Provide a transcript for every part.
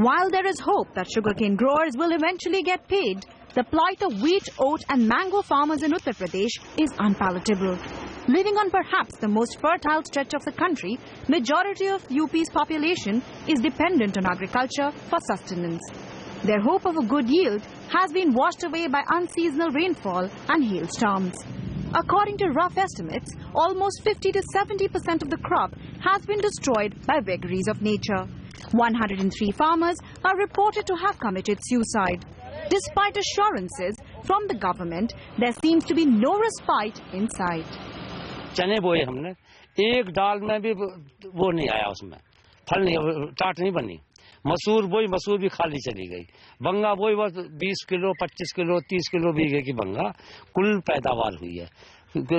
While there is hope that sugarcane growers will eventually get paid, the plight of wheat, oat and mango farmers in Uttar Pradesh is unpalatable. Living on perhaps the most fertile stretch of the country, majority of UP's population is dependent on agriculture for sustenance. Their hope of a good yield has been washed away by unseasonal rainfall and hailstorms. According to rough estimates, almost 50 to 70% of the crop has been destroyed by vagaries of nature. 103 farmers are reported to have committed suicide. Despite assurances from the government, there seems to be no respite in sight. चने बोए हमने, एक दाल में भी वो नहीं आया, उसमें फल नहीं, टाट नहीं बनी। मसूर बोई, मसूर भी खाली चली गई। बंगा बोई बस 20 किलो 25 किलो 30 किलो बीघे की बंगा कुल पैदावार हुई है,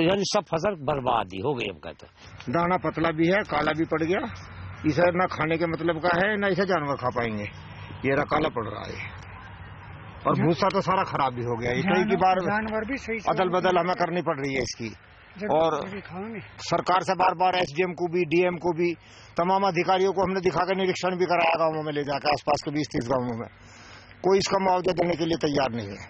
यानी सब फसल बर्बाद ही हो गई। अब कहते दाना पतला भी है, काला भी पड़ गया। इसे ना खाने के मतलब का है, ना इसे जानवर खा पाएंगे। ये रहा काला पड़ रहा है और भूसा तो सारा खराब भी हो गया। कई की बार जानवर भी सही अदल बदल हमें करनी पड़ रही है इसकी। और सरकार से बार बार एसडीएम को भी, डीएम को भी, तमाम अधिकारियों को हमने दिखाकर निरीक्षण भी कराया गाँवों में ले जाकर, आसपास के 20-30 गाँवों में। कोई इसका मुआवजा देने के लिए तैयार नहीं है।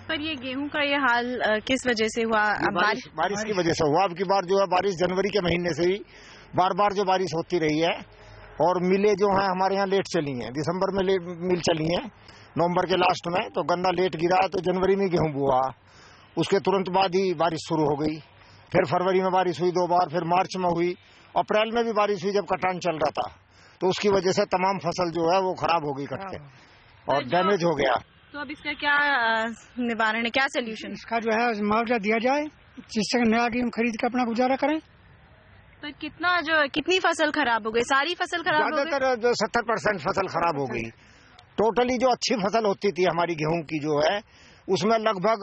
पर ये गेहूं का ये हाल किस वजह से हुआ? बारिश की वजह से हुआ। अब की बार जो है बारिश जनवरी के महीने से ही बार बार जो बारिश होती रही है, और मिलें जो है हमारे यहाँ लेट चली हैं। दिसंबर में मिल चली हैं, नवंबर के लास्ट में तो गन्ना लेट गिरा, तो जनवरी में गेहूं बुआ। उसके तुरंत बाद ही बारिश शुरू हो गई। फिर फरवरी में बारिश हुई 2 बार, फिर मार्च में हुई, अप्रैल में भी बारिश हुई जब कटान चल रहा था। तो उसकी वजह से तमाम फसल जो है वो खराब हो गई कट के और डैमेज हो गया। तो अब इसका क्या निवारण है, क्या सोल्यूशन? इसका जो है मुआवजा दिया जाए, जिससे नया गेहूं खरीद कर अपना गुजारा करें। पर कितनी फसल खराब हो गई? सारी फसल खराब हो गई? ज्यादातर जो 70% फसल खराब हो गई। टोटली जो अच्छी फसल होती थी हमारी गेहूं की जो है, उसमें लगभग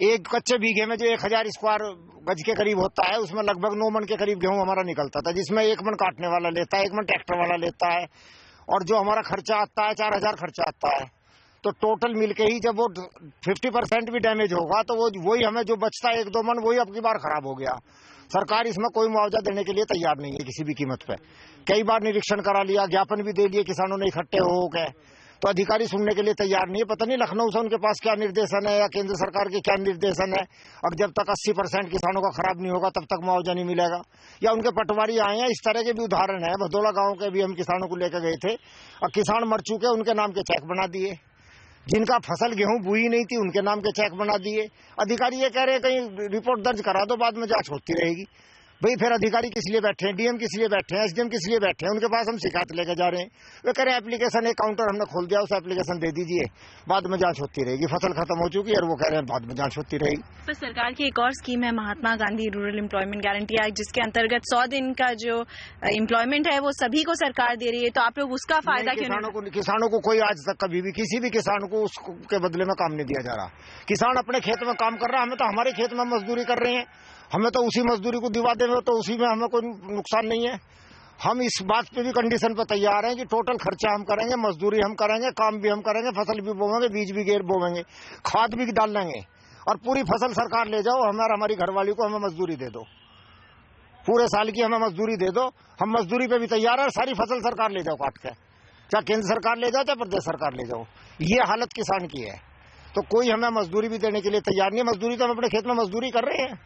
एक कच्चे बीघे में जो 1000 स्क्वायर गज के करीब होता है, उसमें लगभग 9 मन के करीब गेहूं हमारा निकलता था, जिसमें 1 मन काटने वाला लेता है, 1 मन ट्रैक्टर वाला लेता है, और जो हमारा खर्चा आता है 4000 खर्चा आता है। तो टोटल मिलके ही जब वो 50% भी डैमेज होगा तो वो वही हमें जो बचता है 1-2 मन, वही अब की बार खराब हो गया। सरकार इसमें कोई मुआवजा देने के लिए तैयार नहीं है किसी भी कीमत पे। कई बार निरीक्षण करा लिया, ज्ञापन भी दे लिए किसानों ने इकट्ठे हो गए, तो अधिकारी सुनने के लिए तैयार नहीं है। पता नहीं लखनऊ से उनके पास क्या निर्देशन है या केंद्र सरकार के क्या निर्देशन है। अब जब तक 80% किसानों का खराब नहीं होगा तब तक मुआवजा नहीं मिलेगा, या उनके पटवारी आए हैं। इस तरह के भी उदाहरण है। भदोला गांव के भी हम किसानों को लेकर गए थे और किसान मर चुके, उनके नाम के चेक बना दिए। जिनका फसल गेहूं बुई नहीं थी उनके नाम के चेक बना दिए। अधिकारी ये कह रहे हैं कहीं रिपोर्ट दर्ज करा दो, बाद में जांच होती रहेगी। भाई फिर अधिकारी किस लिए बैठे हैं, डीएम किस लिए बैठे हैं, एसडीएम किस लिए बैठे हैं? उनके पास हम शिकायत लेके जा रहे हैं। वे कह रहे हैं एप्लीकेशन, एक काउंटर हमने खोल दिया, उस एप्लीकेशन दे दीजिए, बाद में जांच होती रहेगी। फसल खत्म हो चुकी है और वो कह रहे हैं बाद में जांच होती रहेगी। तो सरकार की एक और स्कीम है Mahatma Gandhi rural employment guarantee act, जिसके अंतर्गत 100 दिन का जो एम्प्लॉयमेंट है वो सभी को सरकार दे रही है। तो आप लोग उसका फायदा क्यों? किसानों को कोई आज तक कभी भी किसी भी किसान को उसके बदले में काम नहीं दिया जा रहा। किसान अपने खेत में काम कर रहा है, हमें तो हमारे खेत में मजदूरी कर रहे हैं, हमें तो उसी मजदूरी को दिवा देंगे, तो उसी में हमें कोई नुकसान नहीं है। हम इस बात पे भी कंडीशन पर तैयार हैं कि टोटल खर्चा हम करेंगे, मजदूरी हम करेंगे, काम भी हम करेंगे, फसल भी बोवेंगे, बीज भी गेर बोवेंगे, खाद भी डाल लेंगे, और पूरी फसल सरकार ले जाओ। हमारी घरवाली को हमें मजदूरी दे दो, पूरे साल की हमें मजदूरी दे दो। हम मजदूरी पे भी तैयार है। सारी फसल सरकार ले जाओ काट के, चाहे केंद्र सरकार ले जाओ चाहे प्रदेश सरकार ले जाओ। ये हालत किसान की है, तो कोई हमें मजदूरी भी देने के लिए तैयार नहीं है। मजदूरी तो हम अपने खेत में मजदूरी कर रहे हैं,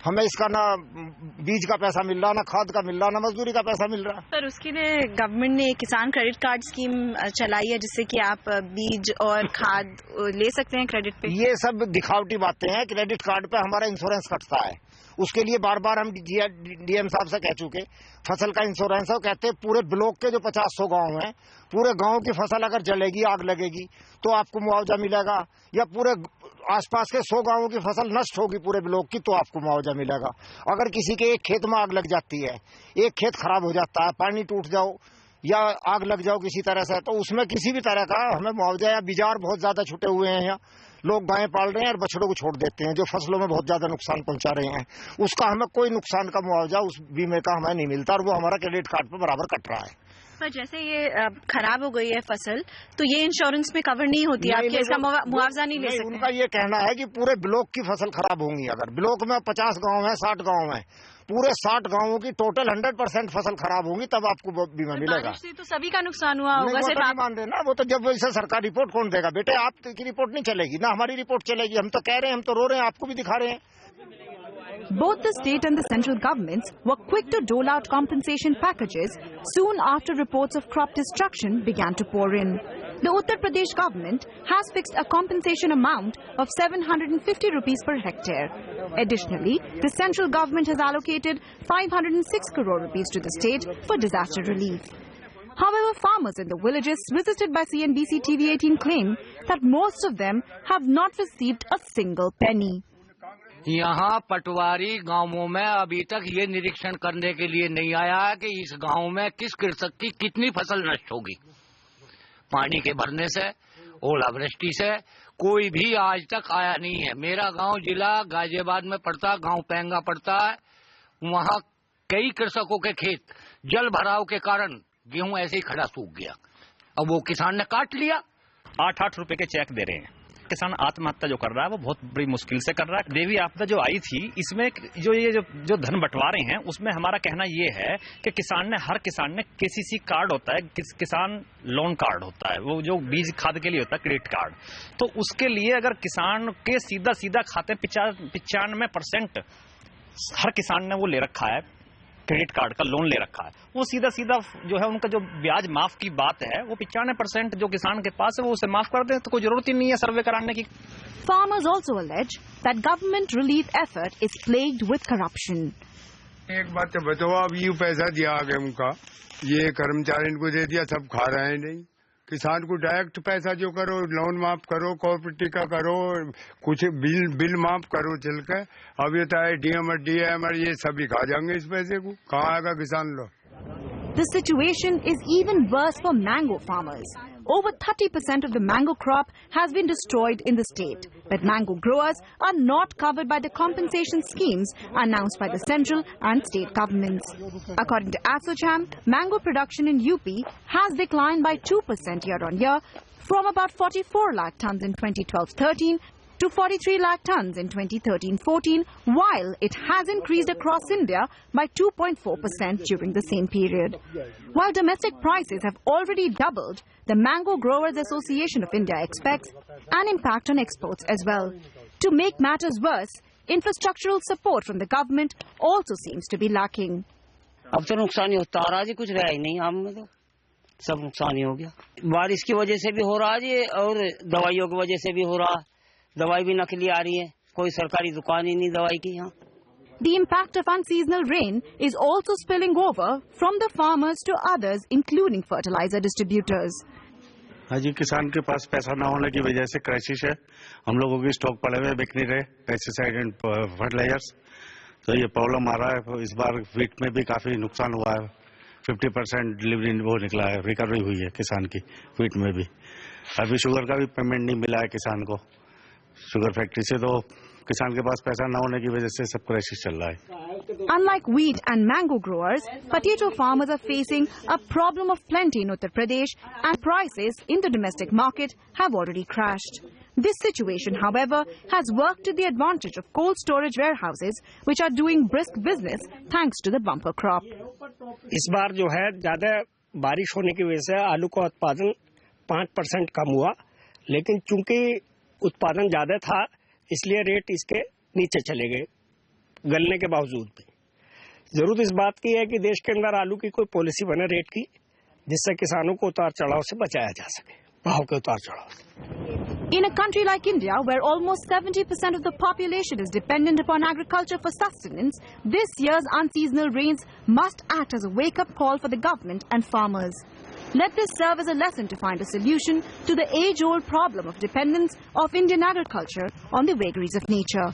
हमें इसका ना बीज का पैसा मिल रहा, ना खाद का मिल रहा, ना मजदूरी का पैसा मिल रहा। सर, उसके लिए गवर्नमेंट ने किसान क्रेडिट कार्ड स्कीम चलाई है, जिससे कि आप बीज और खाद ले सकते हैं क्रेडिट पे। ये सब दिखावटी बातें हैं। क्रेडिट कार्ड पे हमारा इंश्योरेंस कटता है, उसके लिए बार बार हम डीएम साहब से कह चुके। फसल का इंश्योरेंस है, वो कहते हैं पूरे ब्लॉक के जो 50-100 गाँव हैं, पूरे गाँव की फसल अगर जलेगी, आग लगेगी तो आपको मुआवजा मिलेगा, या पूरे आसपास के 100 गांवों की फसल नष्ट होगी पूरे ब्लॉक की तो आपको मुआवजा मिलेगा। अगर किसी के एक खेत में आग लग जाती है, एक खेत खराब हो जाता है, पानी टूट जाओ या आग लग जाओ किसी तरह से, तो उसमें किसी भी तरह का हमें मुआवजा, या बाजार बहुत ज्यादा छुटे हुए हैं, यहाँ लोग गायें पाल रहे हैं और बछड़ों को छोड़ देते हैं जो फसलों में बहुत ज्यादा नुकसान पहुंचा रहे हैं, उसका हमें कोई नुकसान का मुआवजा उस बीमे का हमें नहीं मिलता, और वो हमारा क्रेडिट कार्ड पर बराबर कट रहा है। पर जैसे ये खराब हो गई है फसल, तो ये इंश्योरेंस में कवर नहीं होती, आपके इसका मुआवजा नहीं ले सकते? उनका ये कहना है कि पूरे ब्लॉक की फसल खराब होंगी। अगर ब्लॉक में 50 गांव है, 60 गांव है, पूरे 60 गांवों की टोटल 100% फसल खराब होगी, तब आपको बीमा मिलेगा। तो सभी का नुकसान हुआ होगा, सिर्फ आप मान रहे ना। वो तो जब वैसे सरकार रिपोर्ट कौन देगा बेटे? आपकी रिपोर्ट नहीं चलेगी ना, हमारी रिपोर्ट चलेगी। हम तो कह रहे हैं, हम तो रो रहे हैं, आपको भी दिखा रहे हैं। Both the state and the central governments were quick to dole out compensation packages soon after reports of crop destruction began to pour in. The Uttar Pradesh government has fixed a compensation amount of 750 rupees per hectare. Additionally, the central government has allocated 506 crore rupees to the state for disaster relief. However, farmers in the villages visited by CNBC TV18 claim that most of them have not received a single penny. यहाँ पटवारी गांवों में अभी तक ये निरीक्षण करने के लिए नहीं आया है कि इस गांव में किस कृषक की कितनी फसल नष्ट होगी। पानी के भरने से, ओलावृष्टि से कोई भी आज तक आया नहीं है। मेरा गांव जिला गाजियाबाद में पड़ता, गांव पेंगा पड़ता है। वहाँ कई कृषकों के खेत जल भराव के कारण गेहूं ऐसे ही खड़ा सूख गया। अब वो किसान ने काट लिया। 8-8 रुपए के चेक दे रहे हैं। किसान आत्महत्या जो कर रहा है वो बहुत बड़ी मुश्किल से कर रहा है। देवी आपदा जो आई थी, इसमें जो धन बंटवारे हैं, उसमें हमारा कहना ये है कि हर किसान ने केसीसी कार्ड होता है, किसान लोन कार्ड होता है, वो जो बीज खाद के लिए होता है, क्रेडिट कार्ड। तो उसके लिए अगर किसान के सीधा खाते 95% हर किसान ने वो ले रखा है, क्रेडिट कार्ड का लोन ले रखा है, वो सीधा जो है उनका जो ब्याज माफ की बात है, वो 95% जो किसान के पास है वो उसे माफ कर दे, तो कोई जरूरत ही नहीं है सर्वे कराने की। Farmers also allege that government relief effort is plagued with corruption. एक बात तो बताओ, अब ये पैसा दिया गेहूं का, ये कर्मचारी को दे दिया, सब खा रहे हैं। नहीं, किसान को डायरेक्ट पैसा जो करो, लोन माफ करो, कोऑपरेटिव का करो, कुछ बिल माफ करो चल के। अब ये तो डीएम ये सभी खा जाएंगे इस पैसे को, कहाँ आएगा किसान लोग? The situation is even worse for mango farmers. Over 30% of the mango crop has been destroyed in the state, but mango growers are not covered by the compensation schemes announced by the central and state governments. According to ASSOCHAM, mango production in UP has declined by 2% year-on-year from about 44 lakh tons in 2012-13 to 43 lakh tons in 2013-14, while it has increased across India by 2.4% during the same period. While domestic prices have already doubled, the Mango Growers Association of India expects an impact on exports as well. To make matters worse, infrastructural support from the government also seems to be lacking. अब तो नुकसान ही होता रहा जी, कुछ रहा ही नहीं आम में, तो सब नुकसान ही हो गया। बारिश की वजह से भी हो रहा जी, और दवाइयों की वजह से भी हो रहा। दवाई भी नकली आ रही है, कोई सरकारी दुकान ही नहीं दवाई की यहाँ। The impact of unseasonal rain is also spilling over from the farmers to others, including fertilizer distributors. हाँ जी, किसान के पास पैसा न होने की वजह से क्राइसिस है। हम लोगों की स्टॉक पड़े हुए बिक नहीं रहे, पेस्टिसाइड एंड फर्टिलाइजर्स, तो ये प्रॉब्लम आ रहा है। इस बार वीट में भी काफी नुकसान हुआ है, 50% डिलीवरी वो निकला है, रिकवरी हुई है किसान की वीट में भी। अभी शुगर का भी पेमेंट नहीं मिला है किसान को, शुगर फैक्ट्री से, तो किसान के पास पैसा न होने की वजह से सब क्राइसिस चल रहा है। Unlike wheat and mango growers, potato farmers are facing a problem of plenty in Uttar Pradesh, and prices in the domestic market have already crashed. This situation, however, has worked to the advantage of cold storage warehouses, which are doing brisk business thanks to the bumper crop. इस बार जो है ज्यादा बारिश होने की वजह से आलू का उत्पादन 5% कम हुआ, लेकिन चूंकि उत्पादन ज्यादा था इसलिए रेट इसके नीचे चले गए गलने के बावजूद भी। जरूरत इस बात की है कि देश के अंदर आलू की कोई पॉलिसी बने रेट की, जिससे किसानों को उतार चढ़ाव से बचाया जा सके, भाव के उतार चढ़ाव से। In a country like India, where almost 70% of the population is dependent upon agriculture for sustenance, this year's unseasonal rains must act as a wake-up call for the government and farmers. Let this serve as a lesson to find a solution to the age-old problem of dependence of Indian agriculture on the vagaries of nature.